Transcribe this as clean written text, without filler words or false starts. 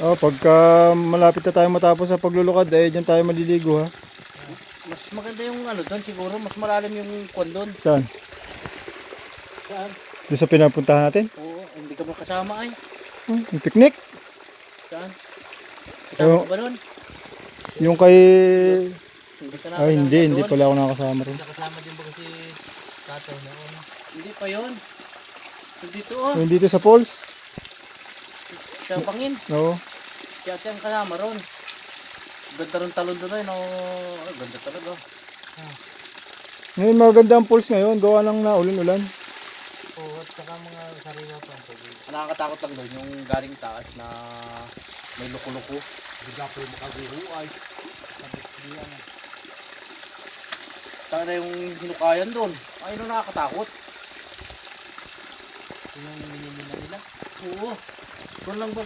Oh, pagka malapit na tayo matapos sa paglulukad, eh, dyan tayo maliligo ha. Mas maganda yung ano doon siguro, mas malalim yung kwan doon. Saan? Saan? Doon sa pinapuntahan natin? Oo, hindi ka ba kasama ay? Yung picnic? Saan? Kasama Oo. ka ba doon? Yung kay... Hindi ka Ay, hindi doon? pala ako nakasama rin. Kasama din ba kasi tatay noon? Hindi pa yun. Dito oh, Yung dito sa falls? sa pangin. Oo. Si ate ang kasama ron. Ganda ron talon doon ay no. Ay, ganda talaga. Ngayon maganda ang falls ngayon, gawa lang na ulan-ulan. Oo, at saka mga sariwa pa. Nakakatakot lang doon yung galing taas na may luko-luko. Hindi ka pa makaguhuay. Sana yung hinukayan doon. Ay, no, nakakatakot. Yun ang minimina nila. Oo. Doon lang ba